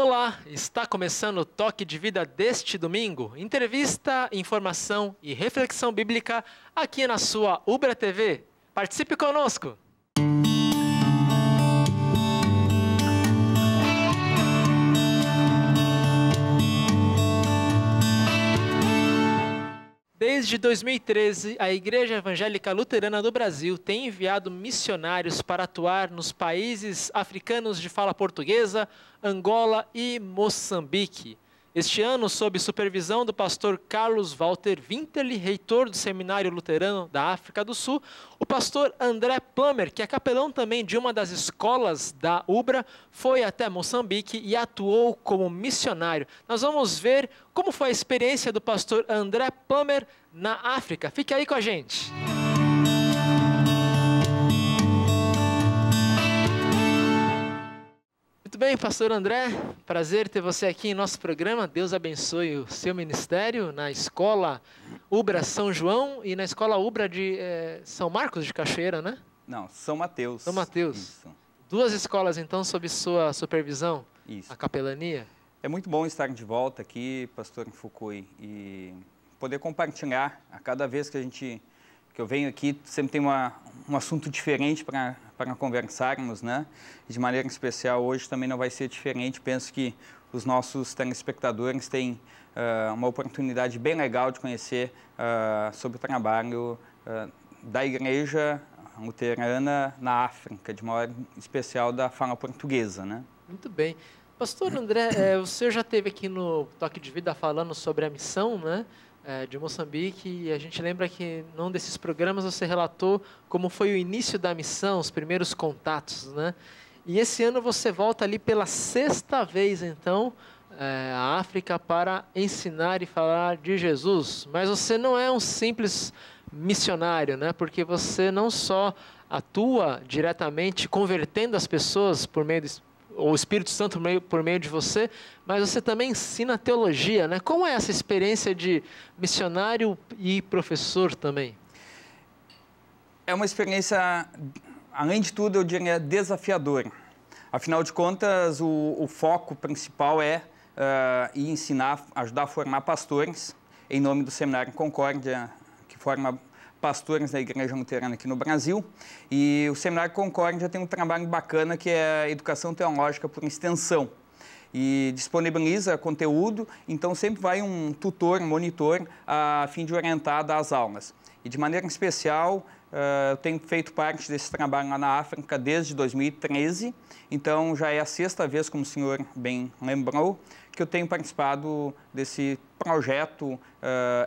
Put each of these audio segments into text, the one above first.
Olá, está começando o Toque de Vida deste domingo. Entrevista, informação e reflexão bíblica aqui na sua Ubra TV. Participe conosco! Desde 2013, a Igreja Evangélica Luterana do Brasil tem enviado missionários para atuar nos países africanos de fala portuguesa, Angola e Moçambique. Este ano, sob supervisão do pastor Carlos Walter Winterli, reitor do Seminário Luterano da África do Sul, o pastor André Plummer, que é capelão também de uma das escolas da Ubra, foi até Moçambique e atuou como missionário. Nós vamos ver como foi a experiência do pastor André Plummer na África. Fique aí com a gente. Muito bem, pastor André, prazer ter você aqui em nosso programa. Deus abençoe o seu ministério na escola Ubra São João e na escola Ubra de São Marcos de Cachoeira, né? Não, São Mateus. São Mateus. Isso. Duas escolas, então, sob sua supervisão, Isso. a capelania. É muito bom estar de volta aqui, pastor Fukui, e poder compartilhar. A cada vez que eu venho aqui, sempre tem um assunto diferente para conversarmos, né? E de maneira especial, hoje também não vai ser diferente. Penso que os nossos telespectadores têm uma oportunidade bem legal de conhecer sobre o trabalho da Igreja Luterana na África, de modo especial da fala portuguesa, né? Muito bem. Pastor André, você já esteve aqui no Toque de Vida falando sobre a missão, né? De Moçambique, e a gente lembra que num desses programas você relatou como foi o início da missão, os primeiros contatos, né? E esse ano você volta ali pela sexta vez, então, à África para ensinar e falar de Jesus. Mas você não é um simples missionário, né? Porque você não só atua diretamente convertendo as pessoas por meio o Espírito Santo por meio de você, mas você também ensina teologia, né? Como é essa experiência de missionário e professor também? É uma experiência, além de tudo, eu diria desafiadora. Afinal de contas, o foco principal é ensinar, ajudar a formar pastores, em nome do Seminário Concórdia, que forma pastores da Igreja Luterana aqui no Brasil, e o Seminário Concórdia tem um trabalho bacana que é a educação teológica por extensão, e disponibiliza conteúdo, então sempre vai um tutor, um monitor, a fim de orientar das aulas. E de maneira especial, eu tenho feito parte desse trabalho lá na África desde 2013, então já é a sexta vez, como o senhor bem lembrou, que eu tenho participado desse projeto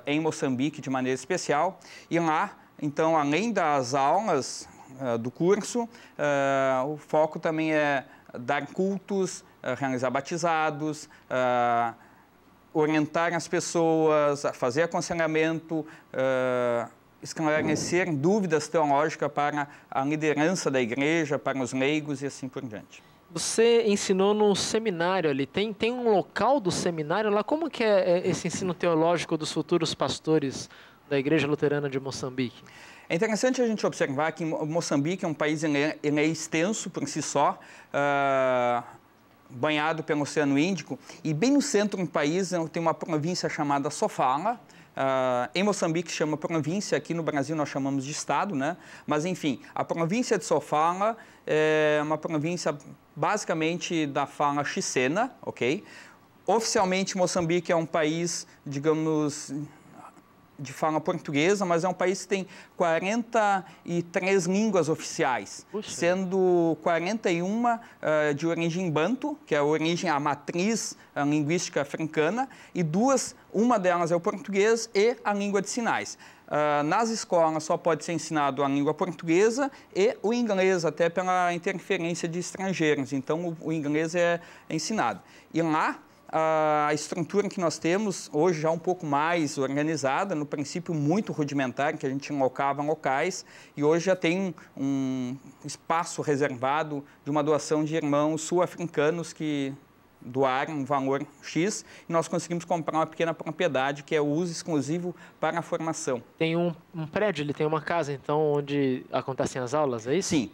em Moçambique de maneira especial. E lá, então, além das aulas do curso, o foco também é dar cultos, realizar batizados, orientar as pessoas, fazer aconselhamento, esclarecer dúvidas teológicas para a liderança da igreja, para os leigos e assim por diante. Você ensinou no seminário ali, tem um local do seminário lá? Como que é esse ensino teológico dos futuros pastores da Igreja Luterana de Moçambique? É interessante a gente observar que Moçambique é um país, ele é extenso por si só, banhado pelo Oceano Índico, e bem no centro do país tem uma província chamada Sofala. Em Moçambique chama província, aqui no Brasil nós chamamos de estado, né? Mas enfim, a província de Sofala é uma província basicamente da fala chicena, ok? Oficialmente Moçambique é um país, digamos, de fala portuguesa, mas é um país que tem 43 línguas oficiais, Puxa, sendo 41 de origem banto, que é a matriz linguística africana, e uma delas é o português e a língua de sinais. Nas escolas só pode ser ensinado a língua portuguesa e o inglês, até pela interferência de estrangeiros, então o inglês é ensinado. E lá, a estrutura que nós temos, hoje já um pouco mais organizada, no princípio muito rudimentar, que a gente alocava locais, e hoje já tem um espaço reservado de uma doação de irmãos sul-africanos que doaram um valor X, e nós conseguimos comprar uma pequena propriedade que é o uso exclusivo para a formação. Tem um prédio, ele tem uma casa, então, onde acontecem as aulas, é isso? Sim.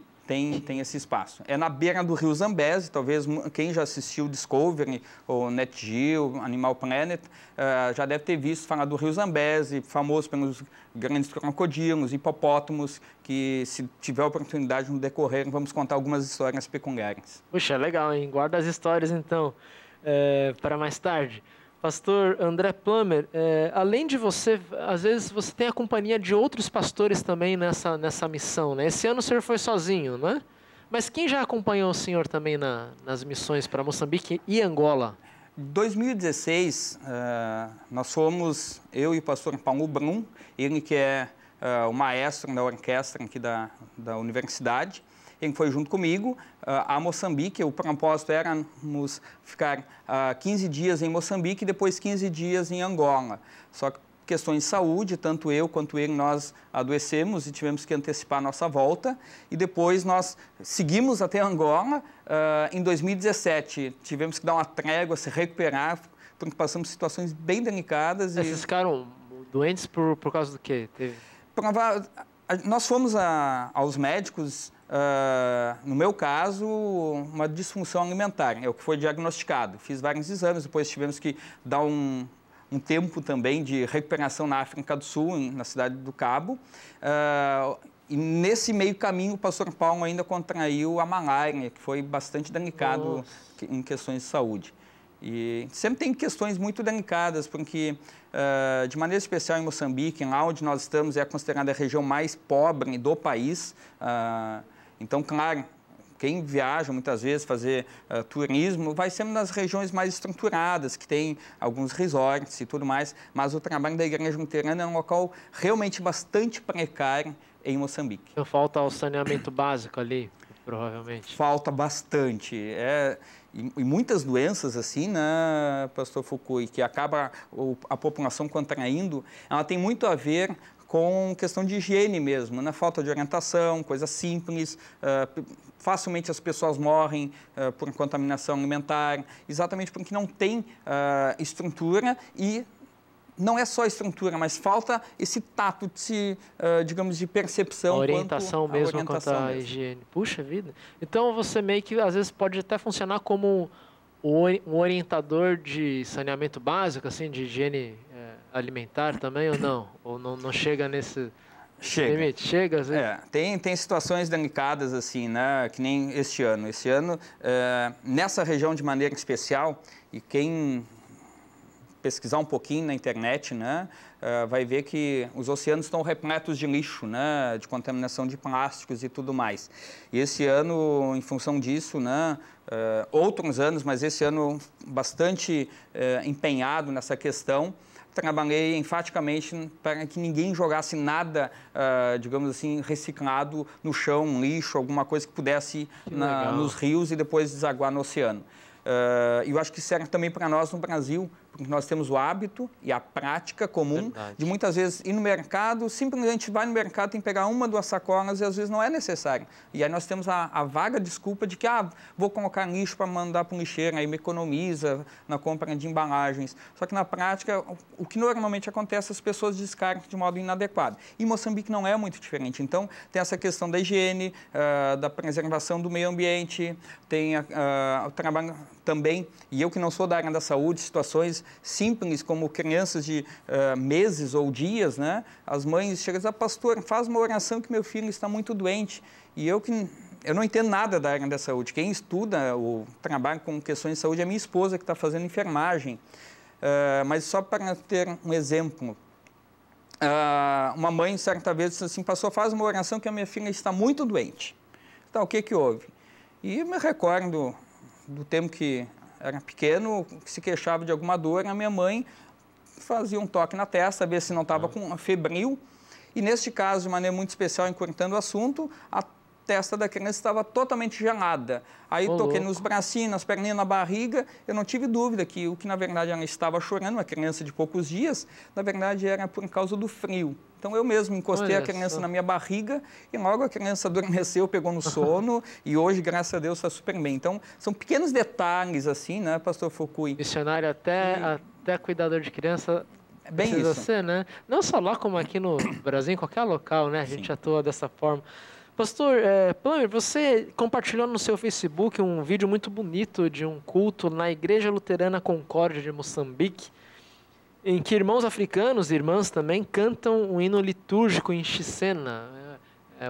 tem esse espaço. É na beira do Rio Zambeze, talvez quem já assistiu Discovery, ou Net Geo, Animal Planet, já deve ter visto falar do Rio Zambeze, famoso pelos grandes crocodilos, hipopótamos, que se tiver oportunidade no decorrer, vamos contar algumas histórias peculiares. Puxa, legal, hein? Guarda as histórias, então, para mais tarde. Pastor André Plummer, além de você, às vezes você tem a companhia de outros pastores também nessa missão, né? Esse ano o senhor foi sozinho, né? Mas quem já acompanhou o senhor também nas missões para Moçambique e Angola? Em 2016, nós fomos, eu e o pastor Paulo Brum, ele que é o maestro da orquestra aqui da universidade, ele foi junto comigo a Moçambique. O propósito era ficar 15 dias em Moçambique e depois 15 dias em Angola. Só que questões de saúde, tanto eu quanto ele, nós adoecemos e tivemos que antecipar a nossa volta. E depois nós seguimos até Angola. Em 2017, tivemos que dar uma trégua, se recuperar, porque passamos situações bem delicadas. Vocês ficaram doentes por causa do quê? Nós fomos aos médicos, no meu caso, uma disfunção alimentar, é o que foi diagnosticado. Fiz vários exames, depois tivemos que dar um tempo também de recuperação na África do Sul, na cidade do Cabo. E nesse meio caminho, o pastor Paulo ainda contraiu a malária, que foi bastante delicado em questões de saúde. E sempre tem questões muito delicadas, porque, de maneira especial em Moçambique, lá onde nós estamos, é considerada a região mais pobre do país. Então, claro, quem viaja muitas vezes fazer turismo vai sempre nas regiões mais estruturadas, que tem alguns resorts e tudo mais, mas o trabalho da Igreja Luterana é um local realmente bastante precário em Moçambique. Então falta o saneamento básico ali, provavelmente. Falta bastante. E muitas doenças assim, né, pastor Fukui, que acaba a população contraindo, ela tem muito a ver com questão de higiene mesmo, né? Falta de orientação, coisa simples, facilmente as pessoas morrem por contaminação alimentar, exatamente porque não tem estrutura e não é só estrutura, mas falta esse tato, digamos, de percepção. A orientação mesmo quanto à higiene. Puxa vida. Então você meio que, às vezes, pode até funcionar como um orientador de saneamento básico, assim, de higiene alimentar também, ou não? Ou não chega nesse limite? Chega, às vezes? Tem situações delicadas, assim, né? Que nem este ano. Este ano, nessa região de maneira especial, e quem pesquisar um pouquinho na internet, né, vai ver que os oceanos estão repletos de lixo, né, de contaminação de plásticos e tudo mais. E esse ano, em função disso, né, outros anos, mas esse ano bastante empenhado nessa questão, trabalhei enfaticamente para que ninguém jogasse nada, digamos assim, reciclado no chão, lixo, alguma coisa que pudesse ir nos rios e depois desaguar no oceano. E eu acho que serve também para nós no Brasil, porque nós temos o hábito e a prática comum de muitas vezes ir no mercado, simplesmente vai no mercado, tem que pegar uma, duas sacolas e às vezes não é necessário. E aí nós temos a vaga desculpa de que, vou colocar lixo para mandar para o lixeiro, aí me economiza na compra de embalagens. Só que na prática, o que normalmente acontece, as pessoas descartam de modo inadequado. E Moçambique não é muito diferente. Então, tem essa questão da higiene, da preservação do meio ambiente, tem o trabalho também, e eu que não sou da área da saúde, situações simples como crianças de meses ou dias, né? As mães chegam e dizem, pastor, faz uma oração que meu filho está muito doente. E eu não entendo nada da área da saúde. Quem estuda ou trabalha com questões de saúde é minha esposa, que está fazendo enfermagem. Mas só para ter um exemplo, uma mãe certa vez disse assim, pastor, faz uma oração que a minha filha está muito doente. Então, o que houve? E eu me recordo do tempo que era pequeno, que se queixava de alguma dor, a minha mãe fazia um toque na testa, ver se não estava com febril. E neste caso, de maneira muito especial, encurtando o assunto, a testa da criança estava totalmente gelada. Aí toquei nos bracinhos, nas perninhas, na barriga, eu não tive dúvida que o que na verdade ela estava chorando, uma criança de poucos dias, na verdade era por causa do frio. Então eu mesmo encostei a criança na minha barriga e logo a criança adormeceu, pegou no sono e hoje, graças a Deus, está super bem. Então são pequenos detalhes assim, né, pastor Fukui? Missionário até cuidador de criança precisa ser, né? Não só lá como aqui no Brasil, em qualquer local, né? A gente atua dessa forma. Pastor Plummer, você compartilhou no seu Facebook um vídeo muito bonito de um culto na Igreja Luterana Concórdia de Moçambique, em que irmãos africanos e irmãs também cantam um hino litúrgico em Xisena,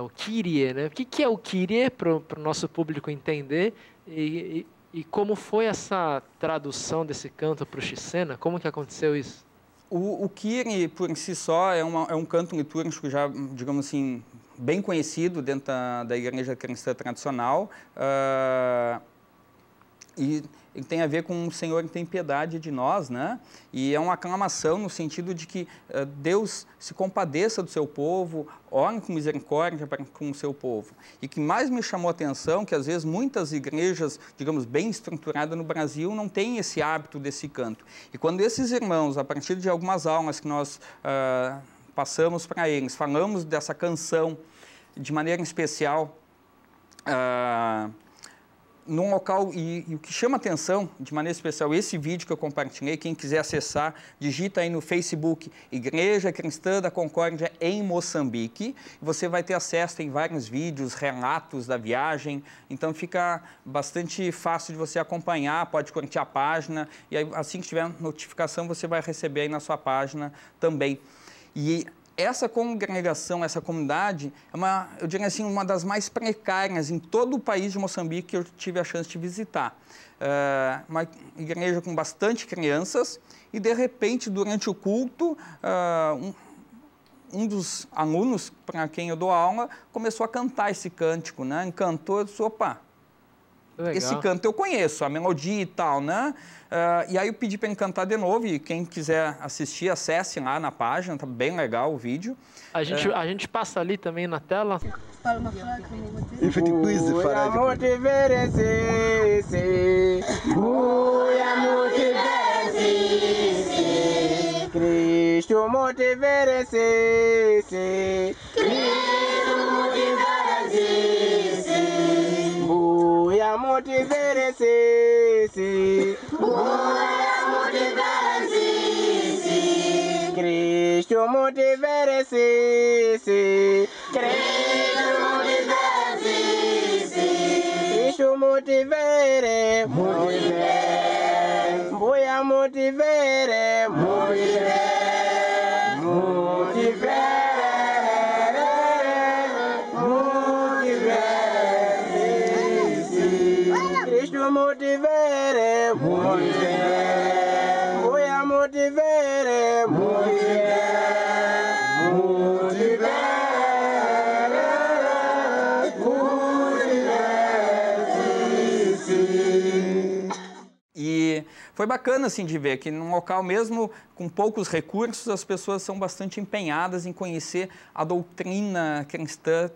o Kyrie, né? O que é o Kyrie, para o nosso público entender, e como foi essa tradução desse canto para o Xisena? Como que aconteceu isso? O Kyrie, por si só, é um canto litúrgico já, digamos assim, bem conhecido dentro da igreja cristã tradicional, e ele tem a ver com o Senhor tem piedade de nós, né? E é uma aclamação no sentido de que Deus se compadeça do seu povo, ore com misericórdia com o seu povo. E o que mais me chamou a atenção, que às vezes muitas igrejas, digamos, bem estruturadas no Brasil, não têm esse hábito desse canto. E quando esses irmãos, a partir de algumas aulas que nós passamos para eles, falamos dessa canção de maneira especial, num local, e o que chama atenção, de maneira especial, esse vídeo que eu compartilhei, quem quiser acessar, digita aí no Facebook, Igreja Cristã da Concórdia em Moçambique, você vai ter acesso, tem vários vídeos, relatos da viagem, então fica bastante fácil de você acompanhar, pode curtir a página, e aí, assim que tiver notificação, você vai receber aí na sua página também. E essa congregação, essa comunidade, eu diria assim, uma das mais precárias em todo o país de Moçambique que eu tive a chance de visitar. Uma igreja com bastante crianças e, de repente, durante o culto, um dos alunos para quem eu dou aula começou a cantar esse cântico, né? Encantou, eu disse, opa, esse canto eu conheço, a melodia e tal, né? E aí eu pedi para ele cantar de novo, e quem quiser assistir, acesse lá na página, tá bem legal o vídeo. A gente passa ali também na tela. Cristo motivere-se, Buia motivere-se, Cristo motivere-se, Cristo motivere, Buia motivere, Cristo motivere, Buia motivere, E foi bacana assim de ver que num local mesmo com poucos recursos as pessoas são bastante empenhadas em conhecer a doutrina cristã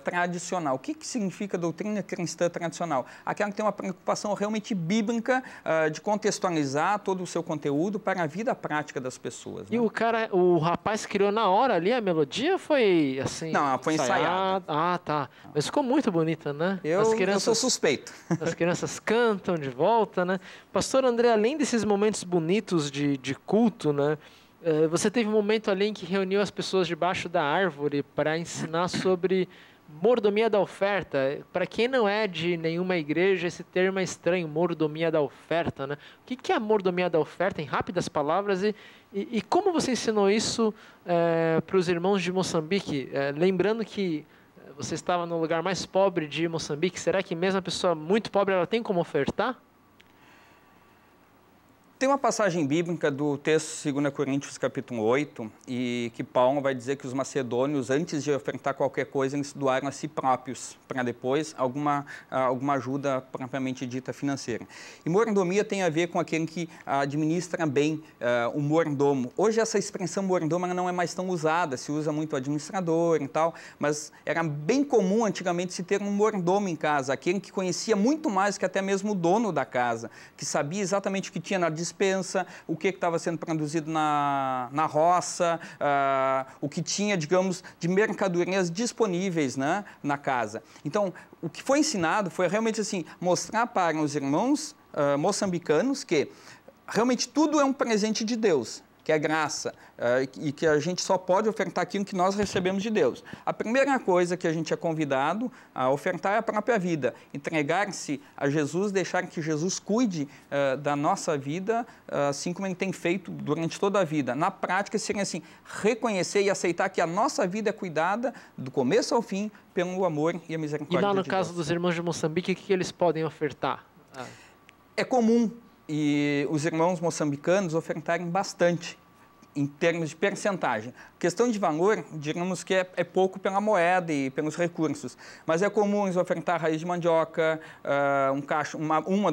tradicional. O que significa doutrina cristã tradicional? Aquela que tem uma preocupação realmente bíblica de contextualizar todo o seu conteúdo para a vida prática das pessoas. E né? o rapaz criou na hora ali a melodia, foi assim? Não, foi ensaiada. Ah, tá. Mas ficou muito bonita, né? Eu sou suspeito. As crianças cantam de volta, né? Pastor André, além desses momentos bonitos de culto, né? Você teve um momento ali em que reuniu as pessoas debaixo da árvore para ensinar sobre mordomia da oferta. Para quem não é de nenhuma igreja, esse termo é estranho, mordomia da oferta, né? O que é a mordomia da oferta, em rápidas palavras, e como você ensinou isso para os irmãos de Moçambique? Lembrando que você estava no lugar mais pobre de Moçambique, será que mesmo a pessoa muito pobre ela tem como ofertar? Tem uma passagem bíblica do texto 2 Coríntios capítulo 8, e que Paulo vai dizer que os macedônios, antes de ofertar qualquer coisa, eles doaram a si próprios, para depois alguma ajuda propriamente dita financeira. E mordomia tem a ver com aquele que administra bem o mordomo. Hoje essa expressão mordomo não é mais tão usada, se usa muito o administrador e tal, mas era bem comum antigamente se ter um mordomo em casa, aquele que conhecia muito mais que até mesmo o dono da casa, que sabia exatamente o que tinha na dispensa, o que estava sendo produzido na roça, o que tinha, digamos, de mercadorias disponíveis, né, na casa. Então, o que foi ensinado foi realmente assim, mostrar para os irmãos moçambicanos que realmente tudo é um presente de Deus. que é graça, e que a gente só pode ofertar aquilo que nós recebemos de Deus. A primeira coisa que a gente é convidado a ofertar é a própria vida, entregar-se a Jesus, deixar que Jesus cuide da nossa vida, assim como Ele tem feito durante toda a vida. Na prática, seria assim, reconhecer e aceitar que a nossa vida é cuidada, do começo ao fim, pelo amor e a misericórdia de Deus. E lá no caso dos irmãos de Moçambique, o que eles podem ofertar? É comum e os irmãos moçambicanos ofertarem bastante em termos de percentagem. Questão de valor, digamos que é pouco pela moeda e pelos recursos, mas é comum eles ofertar raiz de mandioca,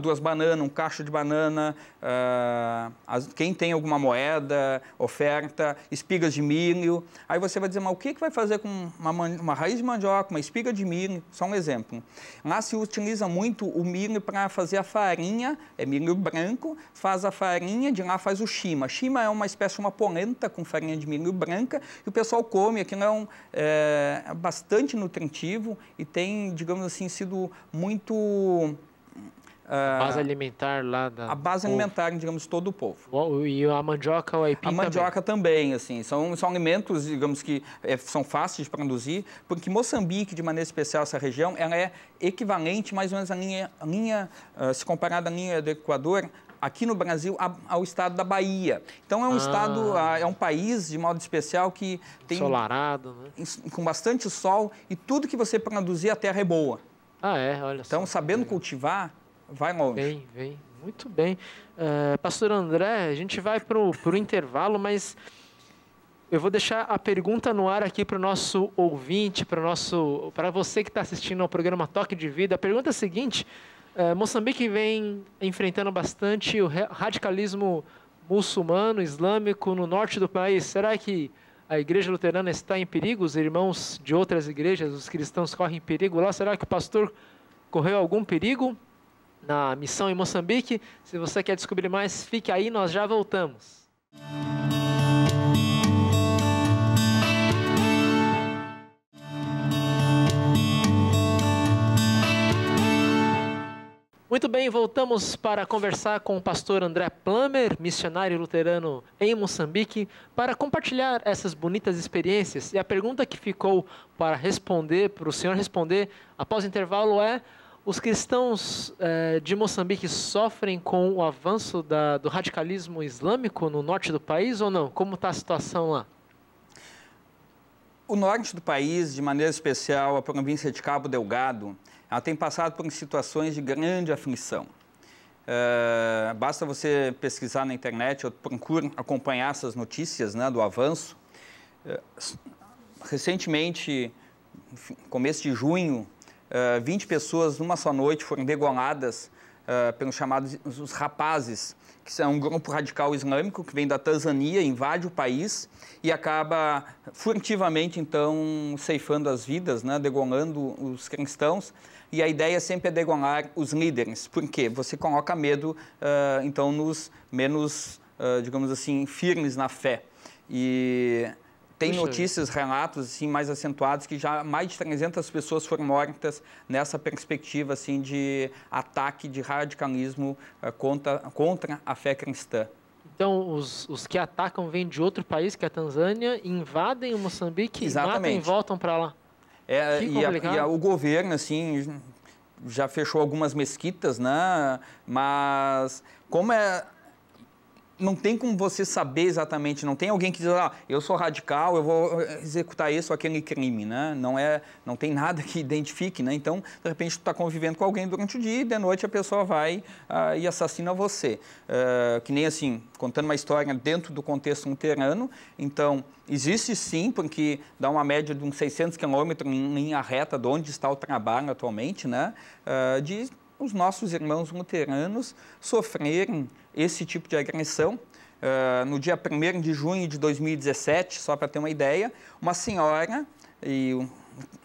duas bananas, um cacho de banana, quem tem alguma moeda, oferta, espigas de milho. Aí você vai dizer, mas o que vai fazer com uma raiz de mandioca, uma espiga de milho? Só um exemplo. Lá se utiliza muito o milho para fazer a farinha, é milho branco, faz a farinha, de lá faz o shima. Shima é uma espécie de uma polenta com farinha de milho branca, e o pessoal come. Aquilo é bastante nutritivo e tem, digamos assim, sido muito... a base alimentar lá da... A base alimentar, digamos, de todo o povo. E a mandioca, o aipim também? A mandioca também, assim, são alimentos, digamos, que são fáceis de produzir, porque Moçambique, de maneira especial, essa região, ela é equivalente, mais ou menos, se comparada à linha do Equador, aqui no Brasil, ao estado da Bahia. Então, é um estado, é um país, de modo especial, que tem... Ensolarado, né? Com bastante sol, e tudo que você produzir, a terra é boa. Olha só. Então, sabendo cultivar, vai longe. Vem. Muito bem. Pastor André, a gente vai para o intervalo, mas eu vou deixar a pergunta no ar aqui para o nosso ouvinte, para você que está assistindo ao programa Toque de Vida. A pergunta é a seguinte: Moçambique vem enfrentando bastante o radicalismo muçulmano, islâmico no norte do país. Será que a igreja luterana está em perigo? Os irmãos de outras igrejas, os cristãos, correm perigo lá? Será que o pastor correu algum perigo na missão em Moçambique? Se você quer descobrir mais, fique aí, nós já voltamos. Muito bem, voltamos para conversar com o pastor André Plummer, missionário luterano em Moçambique, para compartilhar essas bonitas experiências. E a pergunta que ficou para o senhor responder após o intervalo é: os cristãos de Moçambique sofrem com o avanço do radicalismo islâmico no norte do país ou não? Como está a situação lá? O norte do país, de maneira especial a província de Cabo Delgado, ela tem passado por situações de grande aflição. Basta você pesquisar na internet, eu procuro acompanhar essas notícias, né, do avanço. Recentemente, começo de junho, 20 pessoas numa só noite foram degoladas pelos chamados os rapazes, que são um grupo radical islâmico que vem da Tanzânia, invade o país e acaba furtivamente, então, ceifando as vidas, né, degolando os cristãos. E a ideia sempre é degolar os líderes. Por quê? Você coloca medo, então, nos menos, digamos assim, firmes na fé. E tem notícias, relatos assim, mais acentuados que já mais de 300 pessoas foram mortas nessa perspectiva assim, de ataque de radicalismo contra a fé cristã. Então, os que atacam vêm de outro país, que é a Tanzânia, invadem o Moçambique, matam e voltam para lá. E o governo, assim, já fechou algumas mesquitas, né? Mas como não tem como você saber exatamente, não tem alguém que diz, eu sou radical, eu vou executar esse ou aquele crime, né? Não tem nada que identifique, né? Então, de repente, tu está convivendo com alguém durante o dia e de noite a pessoa vai e assassina você. Que nem assim, contando uma história dentro do contexto luterano, então, existe sim, porque dá uma média de uns 600 quilômetros em linha reta de onde está o trabalho atualmente, né? De os nossos irmãos luteranos sofrerem esse tipo de agressão. No dia 1º de junho de 2017, só para ter uma ideia, uma senhora e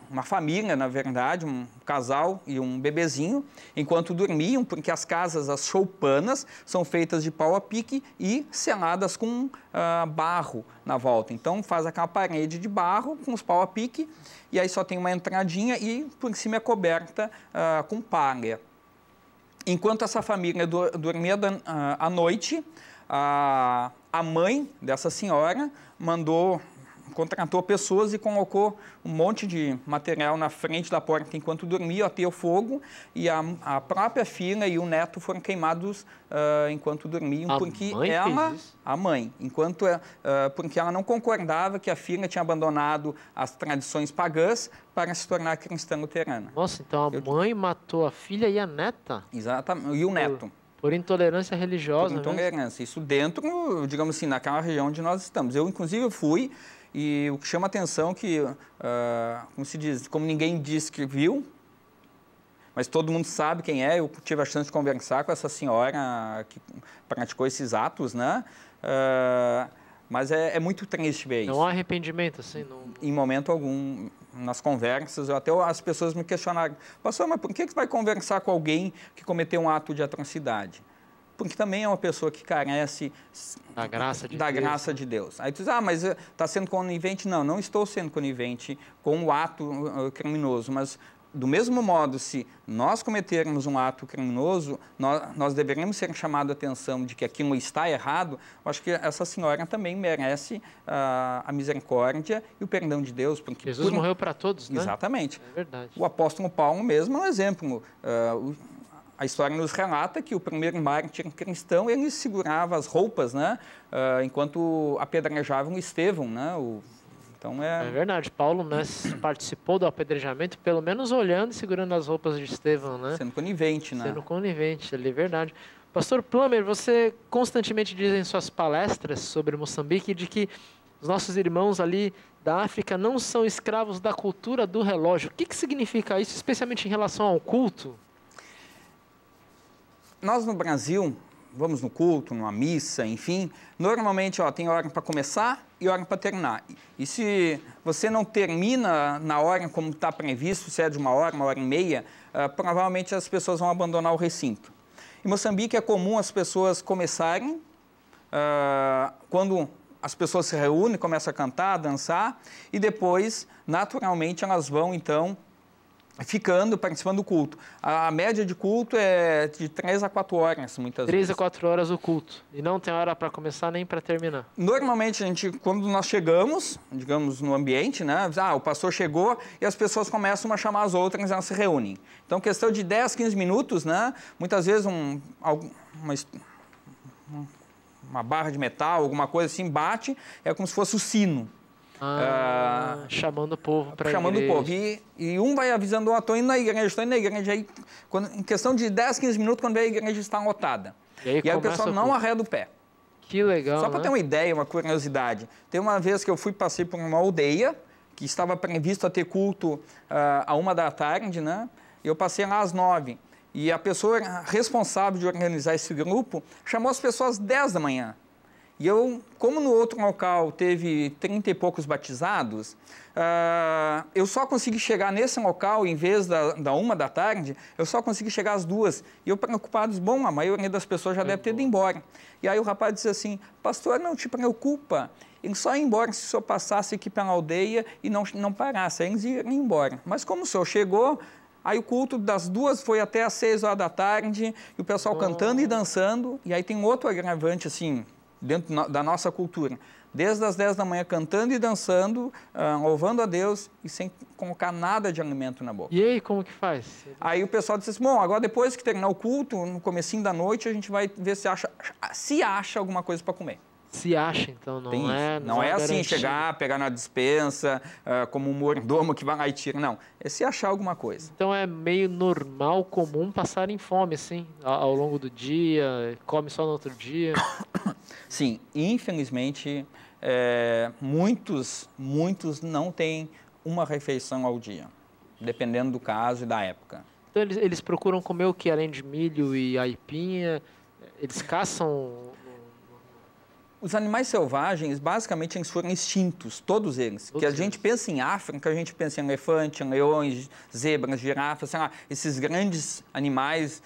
uma família, na verdade, um casal e um bebezinho, enquanto dormiam, porque as casas, as choupanas, são feitas de pau a pique e seladas com barro na volta. Então, faz aquela parede de barro com os pau a pique, e aí só tem uma entradinha e por cima é coberta com palha. Enquanto essa família dormia à noite, a a mãe dessa senhora contratou pessoas e colocou um monte de material na frente da porta enquanto dormia, até o fogo, e a própria filha e o neto foram queimados enquanto dormiam, a mãe, porque ela não concordava que a filha tinha abandonado as tradições pagãs para se tornar cristã luterana. Nossa, então a mãe matou a filha e a neta? Exatamente, e o neto. Por intolerância religiosa, Por intolerância. Isso dentro, digamos assim, naquela região onde nós estamos. Eu, inclusive, fui, e o que chama atenção é que, como se diz, como ninguém disse que viu, mas todo mundo sabe quem é. Eu tive a chance de conversar com essa senhora que praticou esses atos, né? Mas é muito triste ver isso. Não há arrependimento, assim? Não... Em momento algum, nas conversas, até as pessoas me questionaram, pastor, mas por que você vai conversar com alguém que cometeu um ato de atrocidade? Porque também é uma pessoa que carece da graça de Deus. Aí tu diz, mas está sendo conivente? Não, não estou sendo conivente com o ato criminoso, mas do mesmo modo, se nós cometermos um ato criminoso, nós deveríamos ser chamados a atenção de que aquilo está errado. Eu acho que essa senhora também merece a misericórdia e o perdão de Deus. Porque Jesus morreu para todos, né? Exatamente. É verdade. O apóstolo Paulo mesmo é um exemplo. A história nos relata que o primeiro mártir cristão, ele segurava as roupas, né? Enquanto apedrejavam Estevão, né? Então é verdade, Paulo, né, participou do apedrejamento, pelo menos olhando e segurando as roupas de Estevão, né? Sendo conivente, né? Sendo conivente, ali, verdade. Pastor Plummer, você constantemente diz em suas palestras sobre Moçambique de que os nossos irmãos ali da África não são escravos da cultura do relógio. O que significa isso, especialmente em relação ao culto? Nós no Brasil, vamos no culto, numa missa, enfim, normalmente tem hora para começar e hora para terminar. E se você não termina na hora como está previsto, se é de uma hora e meia, provavelmente as pessoas vão abandonar o recinto. Em Moçambique é comum as pessoas começarem, quando as pessoas se reúnem, começam a cantar, a dançar, e depois, naturalmente, elas vão, então, participando do culto. A média de culto é de 3 a 4 horas, muitas vezes. 3 a 4 horas o culto. E não tem hora para começar nem para terminar. Normalmente, quando nós chegamos, digamos, no ambiente, né? O pastor chegou e as pessoas começam a chamar as outras e elas se reúnem. Então, questão de 10, 15 minutos, né? Muitas vezes uma barra de metal, alguma coisa assim, bate, é como se fosse o sino. Chamando o povo para a igreja. Chamando o povo. E um vai avisando, estou indo na igreja. Aí, em questão de 10, 15 minutos, quando a igreja está lotada. E aí o pessoal não arreda o pé. Que legal, Só para ter uma ideia, uma curiosidade. Tem uma vez que eu passei por uma aldeia, que estava previsto a ter culto à 13h, né? E eu passei lá às 9h. E a pessoa responsável de organizar esse grupo chamou as pessoas às 10 da manhã. E eu, como no outro local teve 30 e poucos batizados, eu só consegui chegar nesse local, em vez da 13h, eu só consegui chegar às 2h. E eu preocupado, a maioria das pessoas já deve ter ido embora. E aí o rapaz disse assim, pastor, não te preocupa, ele só ia embora se o senhor passasse aqui pela aldeia e não parasse, aí eles iam embora. Mas como o senhor chegou, aí o culto das 2h foi até às 6h, e o pessoal cantando e dançando, e aí tem outro agravante, assim, dentro da nossa cultura, desde as 10 da manhã cantando e dançando, louvando a Deus e sem colocar nada de alimento na boca. E aí, como que faz? Aí o pessoal disse assim, agora depois que terminar o culto, no comecinho da noite, a gente vai ver se acha alguma coisa para comer. Se acha, então, não é assim, chegar, pegar na despensa, como um mordomo que vai lá e tira, não. É se achar alguma coisa. Então é meio normal, comum passarem fome, assim, ao longo do dia, come só no outro dia? Sim, infelizmente, muitos não têm uma refeição ao dia, dependendo do caso e da época. Então eles procuram comer o que, além de milho e aipinha? Eles caçam... Os animais selvagens, basicamente, eles foram extintos, todos eles. Que a gente pensa em África, a gente pensa em elefante, em leões, zebras, girafas, sei lá, esses grandes animais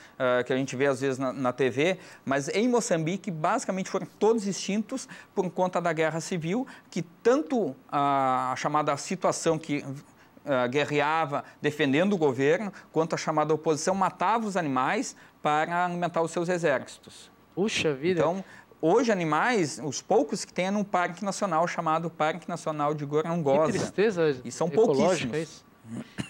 que a gente vê às vezes na TV, mas em Moçambique, basicamente, foram todos extintos por conta da guerra civil, que tanto a chamada situação que guerreava defendendo o governo, quanto a chamada oposição matava os animais para alimentar os seus exércitos. Puxa vida! Então, hoje animais, os poucos que tem é num parque nacional chamado Parque Nacional de Gorongosa. Que tristeza. E são ecológica pouquíssimos. isso.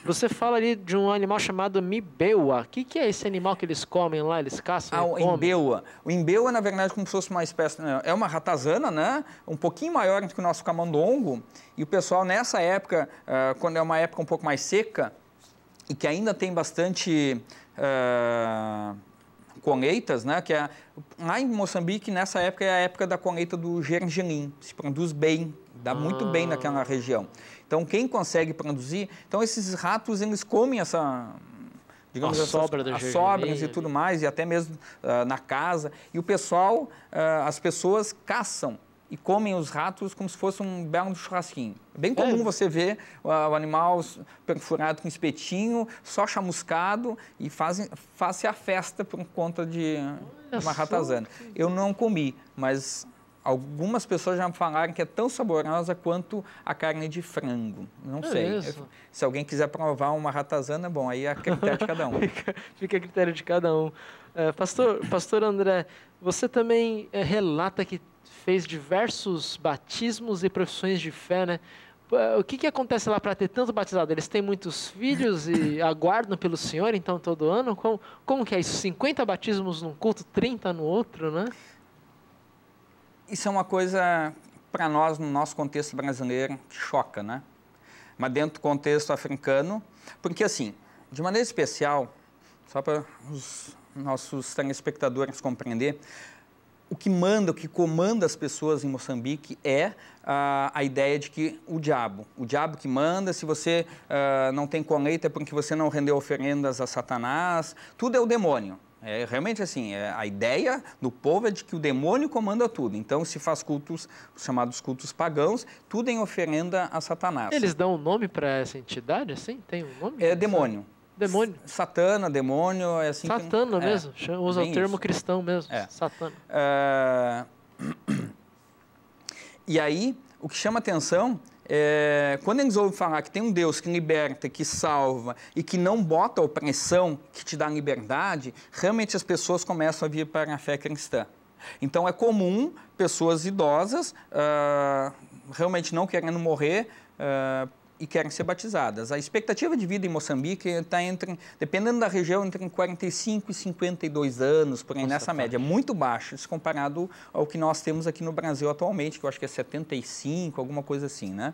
Você fala ali de um animal chamado mibeua. O que é esse animal que eles comem lá? Eles caçam e O comem? embeua. O embeua, na verdade, como se fosse uma espécie... É uma ratazana, né? Um pouquinho maior do que o nosso camundongo. E o pessoal, nessa época, quando é uma época um pouco mais seca, e que ainda tem bastante colheitas, né? Lá em Moçambique, nessa época, é a época da colheita do gergelim. Se produz bem, dá muito bem naquela região. Então, quem consegue produzir... Então, esses ratos, eles comem digamos, as sobras e tudo mais, e até mesmo na casa. E o pessoal, as pessoas caçam e comem os ratos como se fosse um belo churrasquinho. Bem comum você ver o animal perfurado com espetinho, só chamuscado, e faz-se a festa por conta de uma ratazana. Eu não comi, mas... Algumas pessoas já me falaram que é tão saborosa quanto a carne de frango. Não sei. Se alguém quiser provar uma ratazana, bom, aí é a critério de cada um. Fica a critério de cada um. Pastor André, você também relata que fez diversos batismos e profissões de fé, né? O que acontece lá para ter tanto batizado? Eles têm muitos filhos e aguardam pelo Senhor, então, todo ano? Como que é isso? 50 batismos num culto, 30 no outro, né? Isso é uma coisa, para nós, no nosso contexto brasileiro, que choca, né? Mas dentro do contexto africano, porque assim, de maneira especial, só para os nossos telespectadores compreender, o que comanda as pessoas em Moçambique é a ideia de que o diabo que manda, se você não tem colheita é porque você não rendeu oferendas a Satanás, tudo é o demônio. É realmente assim, a ideia do povo é de que o demônio comanda tudo. Então, se faz cultos, os chamados cultos pagãos, tudo em oferenda a Satanás. Eles dão um nome para essa entidade, assim? Tem um nome? É demônio. Demônio. Satana, demônio, é assim. Satana mesmo, usa o termo cristão mesmo, Satana. E aí, o que chama atenção quando eles ouvem falar que tem um Deus que liberta, que salva e que não bota opressão, que te dá liberdade, realmente as pessoas começam a vir para a fé cristã. Então é comum pessoas idosas realmente não querendo morrer e querem ser batizadas. A expectativa de vida em Moçambique está dependendo da região, entre 45 e 52 anos, por aí. Nossa, nessa média. Muito baixo, se comparado ao que nós temos aqui no Brasil atualmente, que eu acho que é 75, alguma coisa assim, né?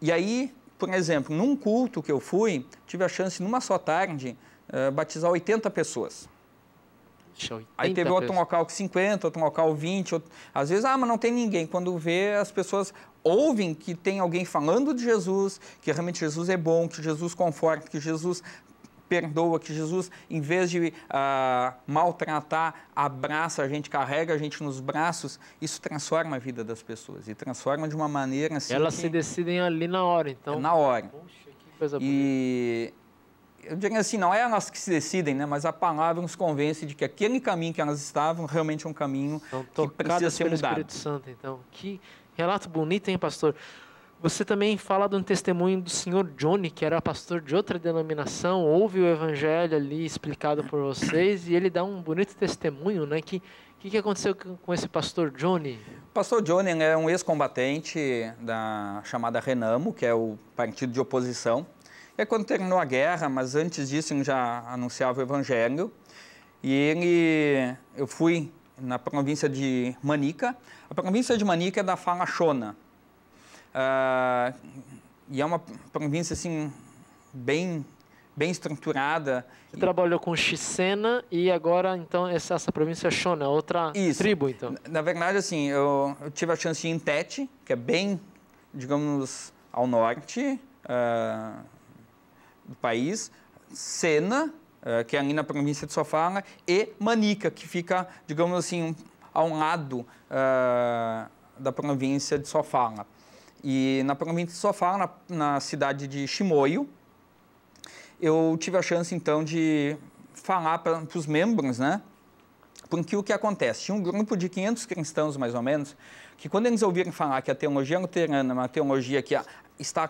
E aí, por exemplo, num culto que eu fui, tive a chance, numa só tarde, batizar 80 pessoas. Aí teve outro local com 50, outro local 20, às vezes, mas não tem ninguém. Quando vê, as pessoas ouvem que tem alguém falando de Jesus, que realmente Jesus é bom, que Jesus conforta, que Jesus perdoa, que Jesus, em vez de maltratar, abraça a gente, carrega a gente nos braços, isso transforma a vida das pessoas. E transforma de uma maneira assim. Elas se decidem ali na hora, então. Na hora. Poxa, que coisa bonita. Eu diria assim, não é elas que se decidem, né? Mas a palavra nos convence de que aquele caminho que elas estavam realmente é um caminho que precisa ser mudado. Espírito Santo, então. Que relato bonito, hein, pastor? Você também fala de um testemunho do senhor Johnny, que era pastor de outra denominação, ouve o evangelho ali explicado por vocês, e ele dá um bonito testemunho, né? Que aconteceu com esse pastor Johnny? O pastor Johnny é um ex-combatente da chamada Renamo, que é o partido de oposição. É quando terminou a guerra, mas antes disso ele já anunciava o evangelho. E eu fui na província de Manica. A província de Manica é da fala Shona. E é uma província assim bem estruturada. Você trabalhou com Xicena e agora então essa província é Shona, outra tribo então. Na verdade assim, eu tive a chance de ir em Tete, que é bem, digamos, ao norte do país, Sena, que é ali na província de Sofala, e Manica, que fica, digamos assim, ao lado da província de Sofala. E na província de Sofala, na cidade de Chimoio, eu tive a chance, então, de falar para os membros, né? Porque o que acontece? Tinha um grupo de 500 cristãos, mais ou menos, que quando eles ouviram falar que a teologia luterana é uma teologia que está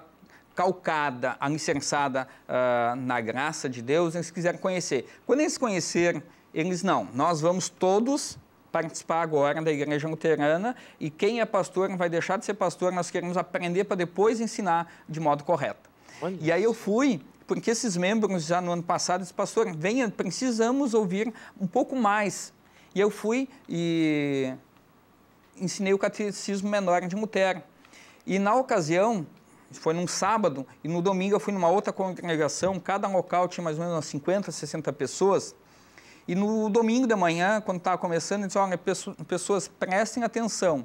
calcada, alicerçada na graça de Deus, eles quiseram conhecer. Quando eles conheceram, nós vamos todos participar agora da Igreja Luterana, e quem é pastor não vai deixar de ser pastor, nós queremos aprender para depois ensinar de modo correto. Olha E aí eu fui, porque esses membros já no ano passado disseram, pastor, venha, precisamos ouvir um pouco mais. E eu fui e ensinei o Catecismo Menor de Lutero. E na ocasião, foi num sábado, e no domingo eu fui numa outra congregação, cada local tinha mais ou menos umas 50, 60 pessoas. E no domingo de manhã, quando estava começando, eu disse, olha, pessoas, prestem atenção.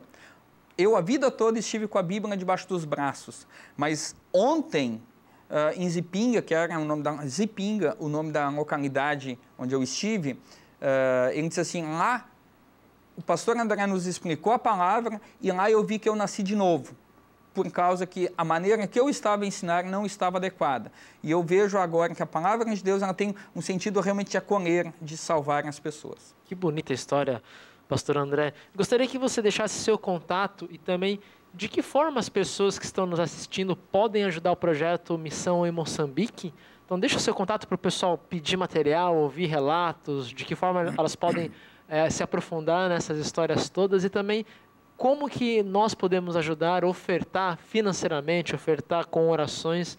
Eu a vida toda estive com a Bíblia debaixo dos braços, mas ontem, em Zipinga, que era o nome da Zipinga, o nome da localidade onde eu estive, ele disse assim, lá o pastor André nos explicou a palavra e lá eu vi que eu nasci de novo, por causa que a maneira que eu estava a ensinar não estava adequada. E eu vejo agora que a palavra de Deus ela tem um sentido realmente de acolher, de salvar as pessoas. Que bonita história, pastor André. Gostaria que você deixasse seu contato e também de que forma as pessoas que estão nos assistindo podem ajudar o projeto Missão em Moçambique. Então, deixa o seu contato para o pessoal pedir material, ouvir relatos, de que forma elas podem se aprofundar nessas histórias todas e também como que nós podemos ajudar, ofertar financeiramente, ofertar com orações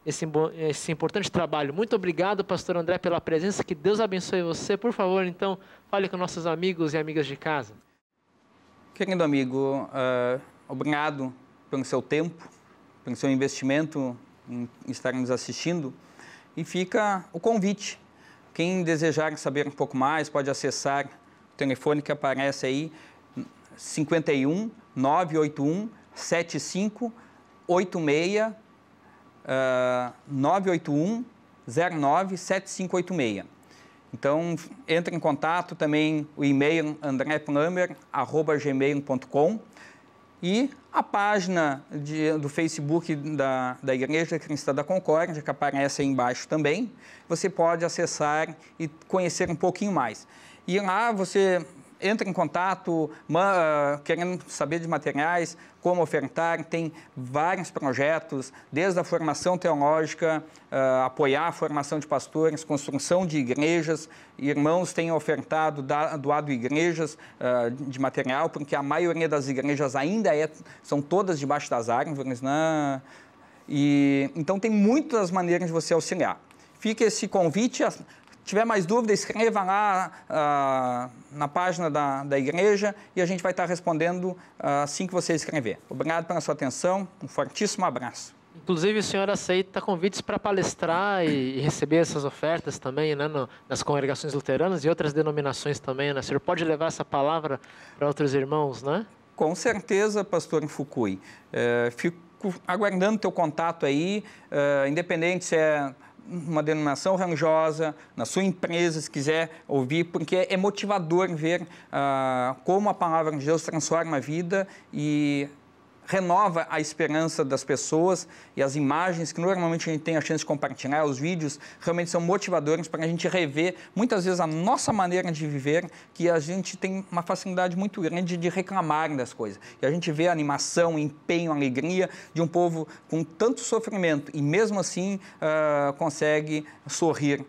esse importante trabalho. Muito obrigado, pastor André, pela presença. Que Deus abençoe você. Por favor, então, fale com nossos amigos e amigas de casa. Querido amigo, obrigado pelo seu tempo, pelo seu investimento em estar nos assistindo. E fica o convite. Quem desejar saber um pouco mais pode acessar o telefone que aparece aí, 51 981 75 86 981 09 7586. Então, entre em contato também o e-mail andreplummer@gmail.com e a página do Facebook da Igreja Cristã da Concórdia, que aparece aí embaixo também, você pode acessar e conhecer um pouquinho mais. E lá você entra em contato, querendo saber de materiais, como ofertar, tem vários projetos, desde a formação teológica, apoiar a formação de pastores, construção de igrejas. Irmãos têm ofertado, doado igrejas de material, porque a maioria das igrejas ainda são todas debaixo das árvores, né? Então tem muitas maneiras de você auxiliar. Fica esse convite. Se tiver mais dúvida, escreva lá na página da igreja e a gente vai estar respondendo assim que você escrever. Obrigado pela sua atenção, um fortíssimo abraço. Inclusive, o senhor aceita convites para palestrar e receber essas ofertas também, né, nas congregações luteranas e outras denominações também, né? O senhor pode levar essa palavra para outros irmãos, né? Com certeza, pastor Fukui. Fico aguardando teu contato aí, independente se é uma denominação religiosa, na sua empresa, se quiser ouvir, porque é motivador ver como a palavra de Deus transforma a vida e renova a esperança das pessoas, e as imagens que normalmente a gente tem a chance de compartilhar, os vídeos, realmente são motivadores para a gente rever, muitas vezes, a nossa maneira de viver, que a gente tem uma facilidade muito grande de reclamar das coisas. E a gente vê a animação, empenho, alegria de um povo com tanto sofrimento e mesmo assim consegue sorrir.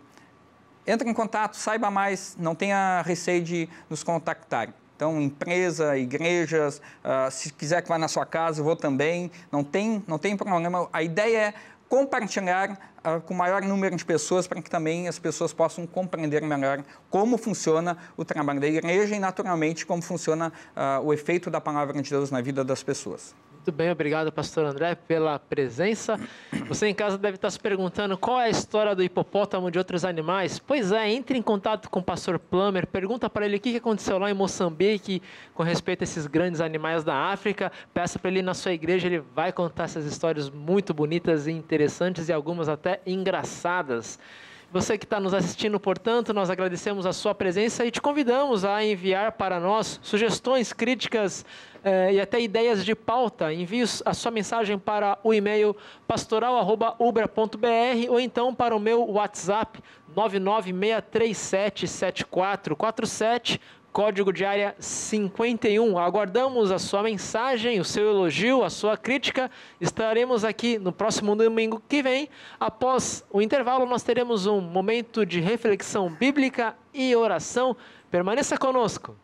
Entre em contato, saiba mais, não tenha receio de nos contactar. Então, empresa, igrejas, se quiser que vá na sua casa, eu vou também, não tem problema. A ideia é compartilhar com o maior número de pessoas para que também as pessoas possam compreender melhor como funciona o trabalho da igreja e, naturalmente, como funciona o efeito da palavra de Deus na vida das pessoas. Muito bem, obrigado, pastor André, pela presença. Você em casa deve estar se perguntando qual é a história do hipopótamo e de outros animais. Pois é, entre em contato com o pastor Plummer, pergunta para ele o que aconteceu lá em Moçambique com respeito a esses grandes animais da África. Peça para ele ir na sua igreja, ele vai contar essas histórias muito bonitas e interessantes e algumas até engraçadas. Você que está nos assistindo, portanto, nós agradecemos a sua presença e te convidamos a enviar para nós sugestões, críticas e até ideias de pauta. Envie a sua mensagem para o e-mail pastoral@ubra.br ou então para o meu WhatsApp 996377447, código de área 51. Aguardamos a sua mensagem, o seu elogio, a sua crítica. Estaremos aqui no próximo domingo que vem. Após o intervalo, nós teremos um momento de reflexão bíblica e oração. Permaneça conosco.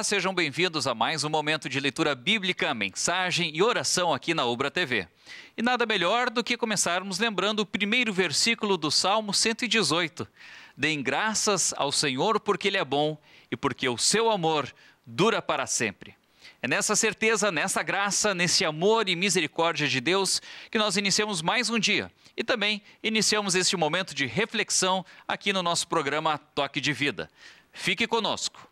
Olá, sejam bem-vindos a mais um momento de leitura bíblica, mensagem e oração aqui na Ubra TV. E nada melhor do que começarmos lembrando o primeiro versículo do Salmo 118. Deem graças ao Senhor porque Ele é bom e porque o seu amor dura para sempre. É nessa certeza, nessa graça, nesse amor e misericórdia de Deus que nós iniciamos mais um dia. E também iniciamos este momento de reflexão aqui no nosso programa Toque de Vida. Fique conosco.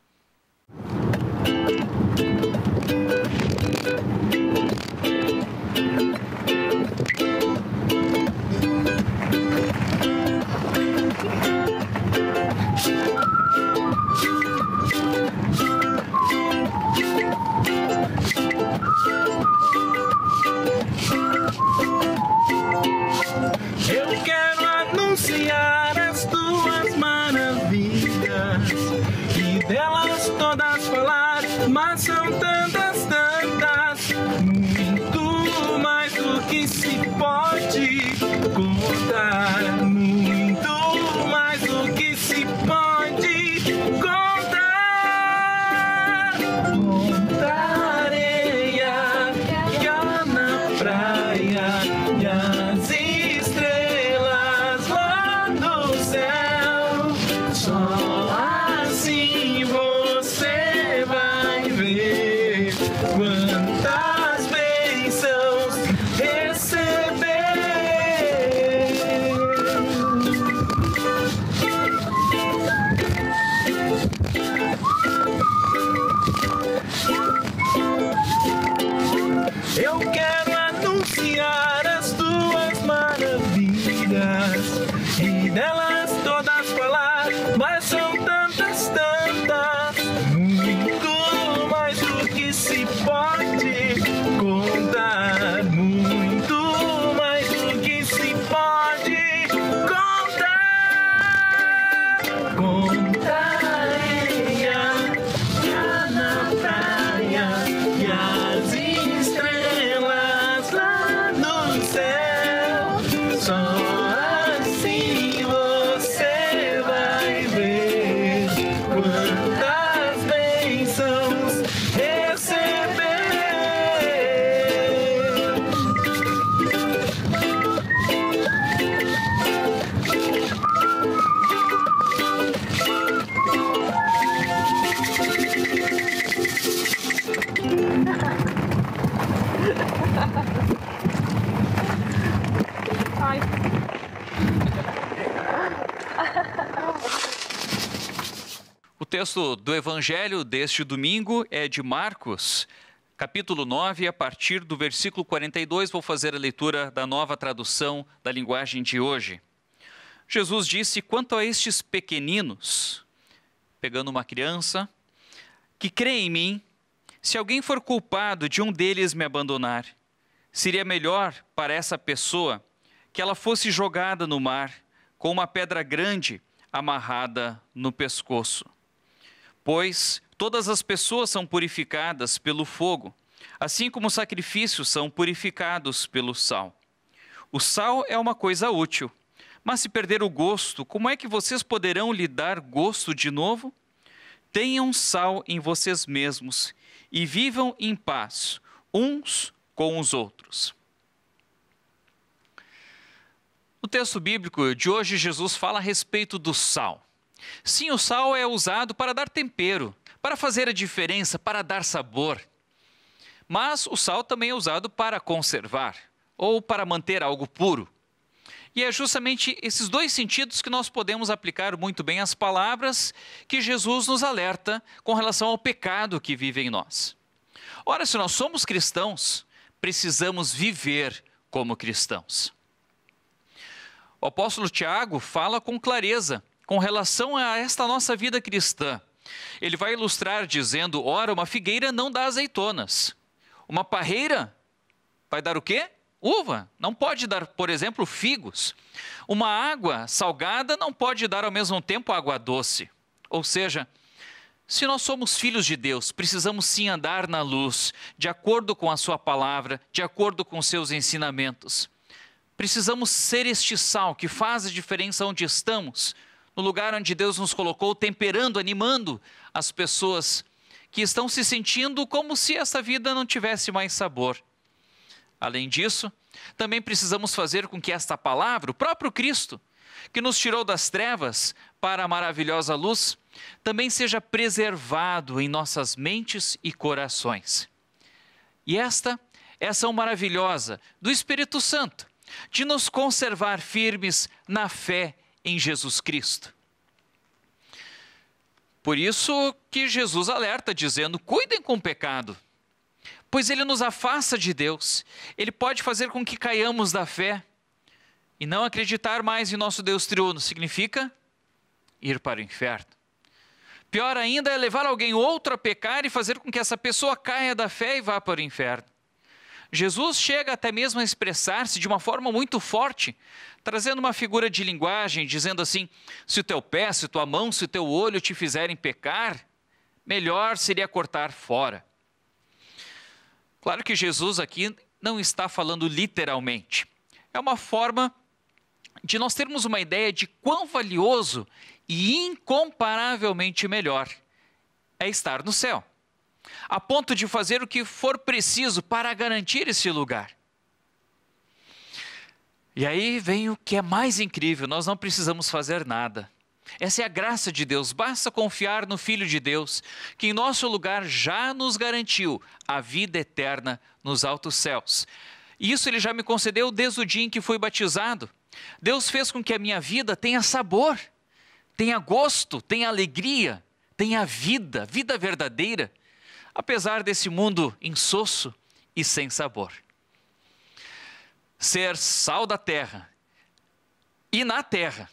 Eu quero anunciar as tuas maravilhas e delas todas falar, mas são tantas, muito mais do que se pode contar, muito mais do que se pode contar. Muita areia que há na praia e as estrelas lá no céu, só assim você vai ver quantas bênçãos receber. Eu quero anunciar as tuas maravilhas e delas todas falar, mas são tantas, muito mais do que se pode contar, muito mais do que se pode contar. Conta areia que há na praia e as estrelas lá no céu, só assim você vai ver quantas bênçãos receber. O texto do Evangelho deste domingo é de Marcos, capítulo 9, a partir do versículo 42, vou fazer a leitura da nova tradução da linguagem de hoje. Jesus disse: quanto a estes pequeninos, pegando uma criança, que crê em mim, se alguém for culpado de um deles me abandonar, seria melhor para essa pessoa que ela fosse jogada no mar com uma pedra grande amarrada no pescoço. Pois todas as pessoas são purificadas pelo fogo, assim como os sacrifícios são purificados pelo sal. O sal é uma coisa útil, mas se perder o gosto, como é que vocês poderão lhe dar gosto de novo? Tenham sal em vocês mesmos e vivam em paz, uns com os outros. No texto bíblico de hoje, Jesus fala a respeito do sal. Sim, o sal é usado para dar tempero, para fazer a diferença, para dar sabor. Mas o sal também é usado para conservar, ou para manter algo puro. E é justamente esses dois sentidos que nós podemos aplicar muito bem às palavras que Jesus nos alerta com relação ao pecado que vive em nós. Ora, se nós somos cristãos, precisamos viver como cristãos. O apóstolo Tiago fala com clareza com relação a esta nossa vida cristã. Ele vai ilustrar dizendo: ora, uma figueira não dá azeitonas. Uma parreira vai dar o quê? Uva. Não pode dar, por exemplo, figos. Uma água salgada não pode dar ao mesmo tempo água doce. Ou seja, se nós somos filhos de Deus, precisamos sim andar na luz, de acordo com a sua palavra, de acordo com seus ensinamentos. Precisamos ser este sal que faz a diferença onde estamos, no lugar onde Deus nos colocou, temperando, animando as pessoas que estão se sentindo como se essa vida não tivesse mais sabor. Além disso, também precisamos fazer com que esta palavra, o próprio Cristo, que nos tirou das trevas para a maravilhosa luz, também seja preservado em nossas mentes e corações. E esta é a ação maravilhosa do Espírito Santo, de nos conservar firmes na fé em Jesus Cristo. Por isso que Jesus alerta dizendo: cuidem com o pecado, pois ele nos afasta de Deus, ele pode fazer com que caiamos da fé. E não acreditar mais em nosso Deus triuno significa ir para o inferno. Pior ainda é levar alguém outro a pecar e fazer com que essa pessoa caia da fé e vá para o inferno. Jesus chega até mesmo a expressar-se de uma forma muito forte, trazendo uma figura de linguagem, dizendo assim: se o teu pé, se tua mão, se o teu olho te fizerem pecar, melhor seria cortar fora. Claro que Jesus aqui não está falando literalmente. É uma forma de nós termos uma ideia de quão valioso e incomparavelmente melhor é estar no céu, a ponto de fazer o que for preciso para garantir esse lugar. E aí vem o que é mais incrível: nós não precisamos fazer nada. Essa é a graça de Deus, basta confiar no Filho de Deus, que em nosso lugar já nos garantiu a vida eterna nos altos céus. E isso ele já me concedeu desde o dia em que fui batizado. Deus fez com que a minha vida tenha sabor, tenha gosto, tenha alegria, tenha vida, vida verdadeira, apesar desse mundo insosso e sem sabor. Ser sal da terra e na terra,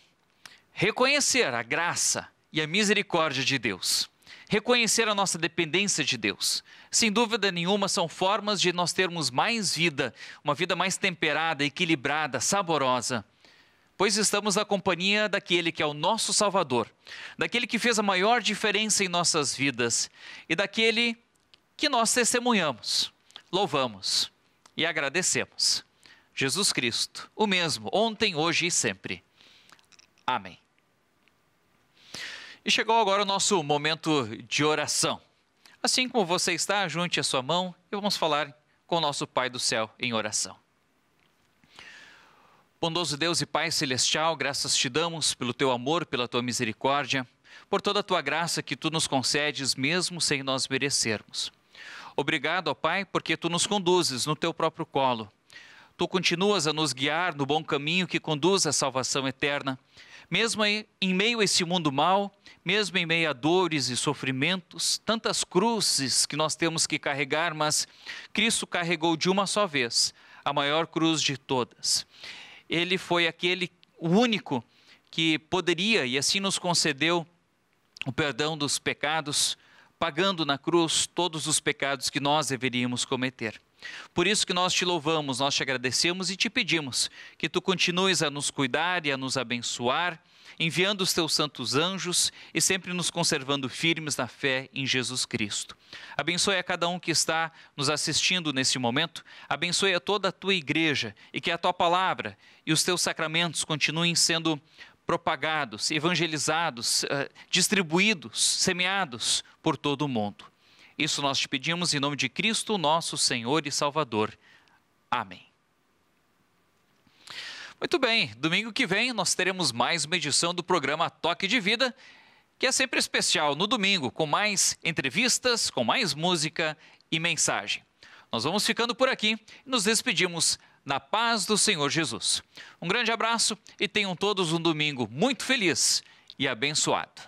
reconhecer a graça e a misericórdia de Deus, reconhecer a nossa dependência de Deus, sem dúvida nenhuma são formas de nós termos mais vida, uma vida mais temperada, equilibrada, saborosa, pois estamos na companhia daquele que é o nosso Salvador, daquele que fez a maior diferença em nossas vidas e daquele que nós testemunhamos, louvamos e agradecemos. Jesus Cristo, o mesmo, ontem, hoje e sempre. Amém. E chegou agora o nosso momento de oração. Assim como você está, junte a sua mão e vamos falar com o nosso Pai do céu em oração. Bondoso Deus e Pai celestial, graças te damos pelo teu amor, pela tua misericórdia, por toda a tua graça que tu nos concedes mesmo sem nós merecermos. Obrigado, ó Pai, porque tu nos conduzes no teu próprio colo. Tu continuas a nos guiar no bom caminho que conduz à salvação eterna, mesmo em meio a esse mundo mau, mesmo em meio a dores e sofrimentos, tantas cruzes que nós temos que carregar, mas Cristo carregou de uma só vez a maior cruz de todas. Ele foi aquele, o único, que poderia e assim nos concedeu o perdão dos pecados, pagando na cruz todos os pecados que nós deveríamos cometer. Por isso que nós te louvamos, nós te agradecemos e te pedimos que tu continues a nos cuidar e a nos abençoar, enviando os teus santos anjos e sempre nos conservando firmes na fé em Jesus Cristo. Abençoe a cada um que está nos assistindo nesse momento, abençoe a toda a tua igreja e que a tua palavra e os teus sacramentos continuem sendo propagados, evangelizados, distribuídos, semeados por todo o mundo. Isso nós te pedimos em nome de Cristo, nosso Senhor e Salvador. Amém. Muito bem, domingo que vem nós teremos mais uma edição do programa Toque de Vida, que é sempre especial no domingo, com mais entrevistas, com mais música e mensagem. Nós vamos ficando por aqui e nos despedimos na paz do Senhor Jesus. Um grande abraço e tenham todos um domingo muito feliz e abençoado.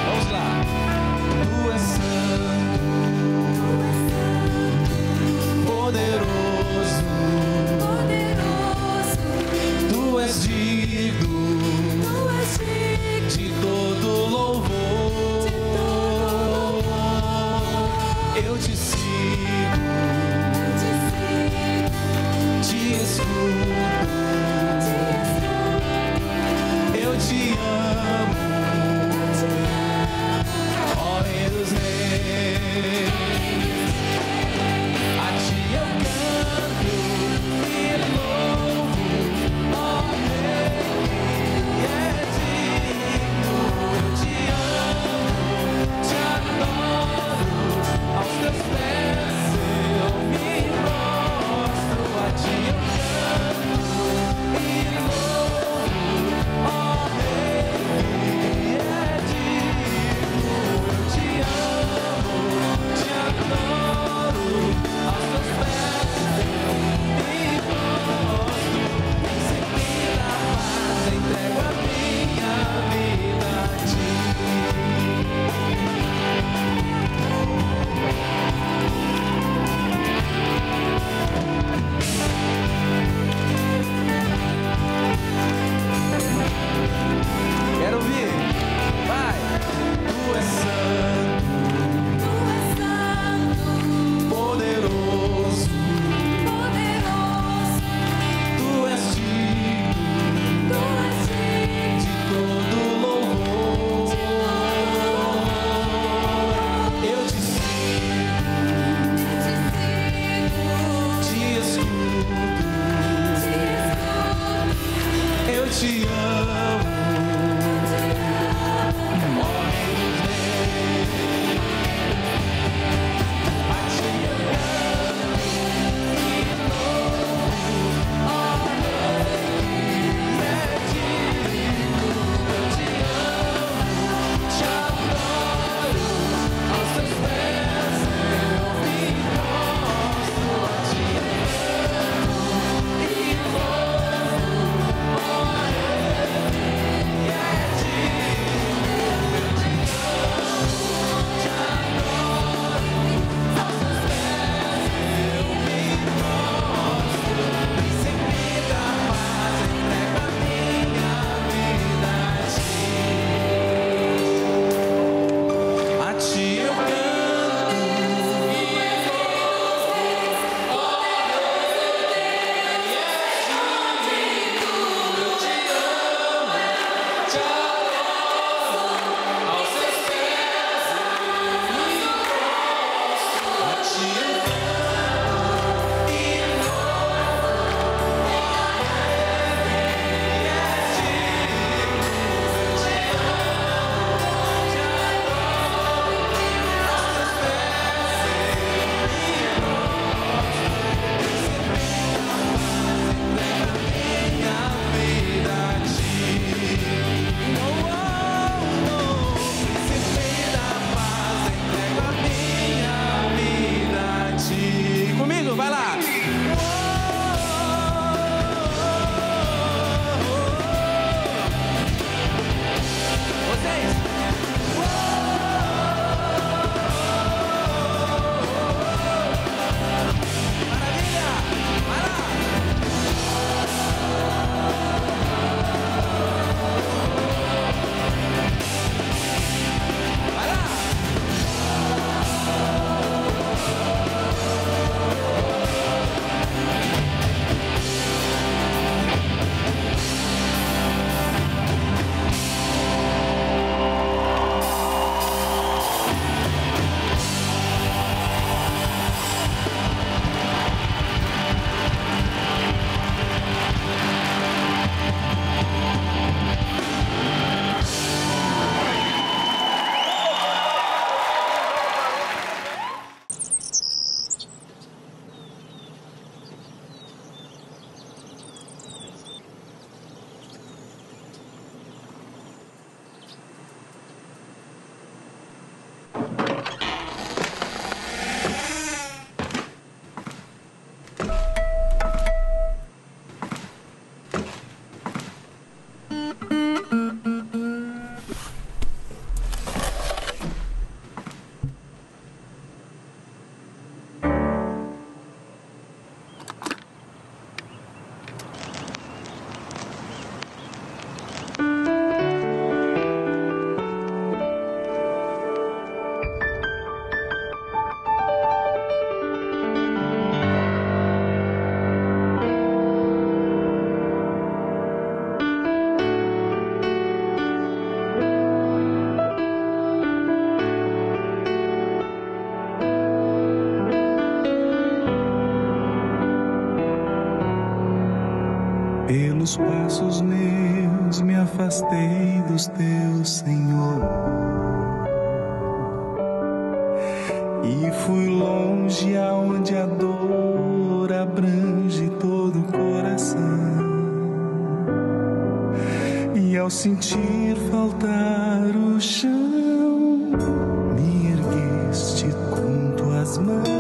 Vamos lá. Tu és santo, poderoso, tu és digno de todo louvor. Eu te sigo, te escuto, eu te amo. pelos passos meus me afastei dos teus, Senhor, e fui longe aonde a dor abrange todo o coração. E ao sentir faltar o chão, me ergueste com tuas mãos.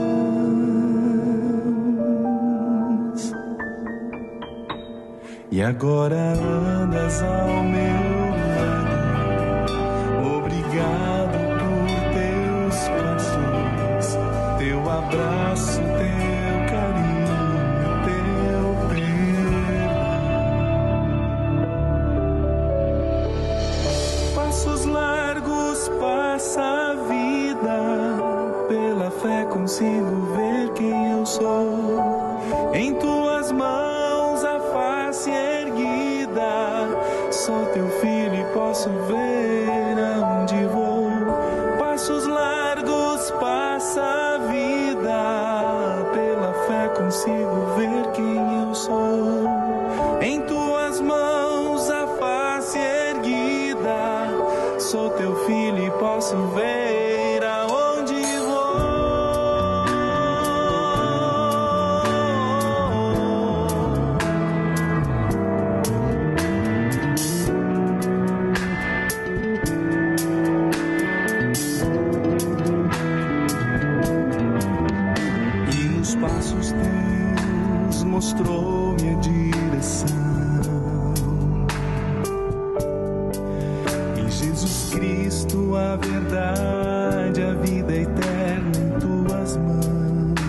E agora andas ao meu lado. Obrigado por teus passos, teu abraço, teu carinho, teu perdão. Passos largos passa a vida, pela fé consigo ver quem eu sou. Em tuas mãos a face erguida, sou teu filho e posso ver aonde vou. Passos largos passa a vida, pela fé consigo ver quem eu sou. Em tuas mãos a face erguida, sou teu filho e posso ver aonde vou. E nos passos teus mostrou-me a direção. Jesus Cristo, a verdade, a vida eterna em tuas mãos,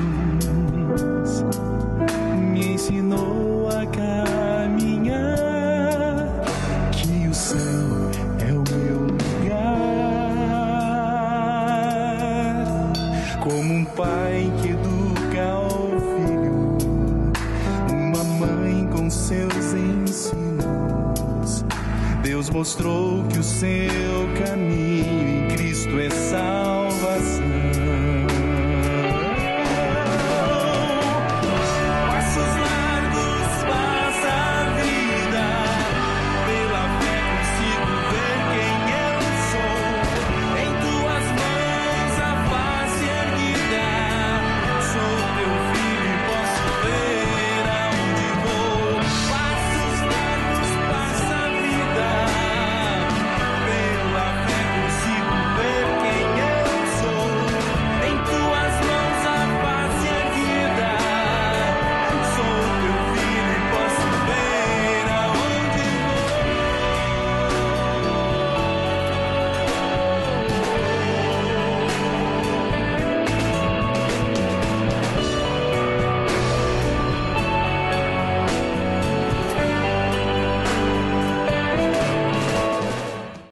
me ensinou a caminhar, que o céu é o meu lugar. Como um pai que educa o filho, uma mãe com seus ensinos, Deus mostrou que o seu caminho em Cristo é salvação.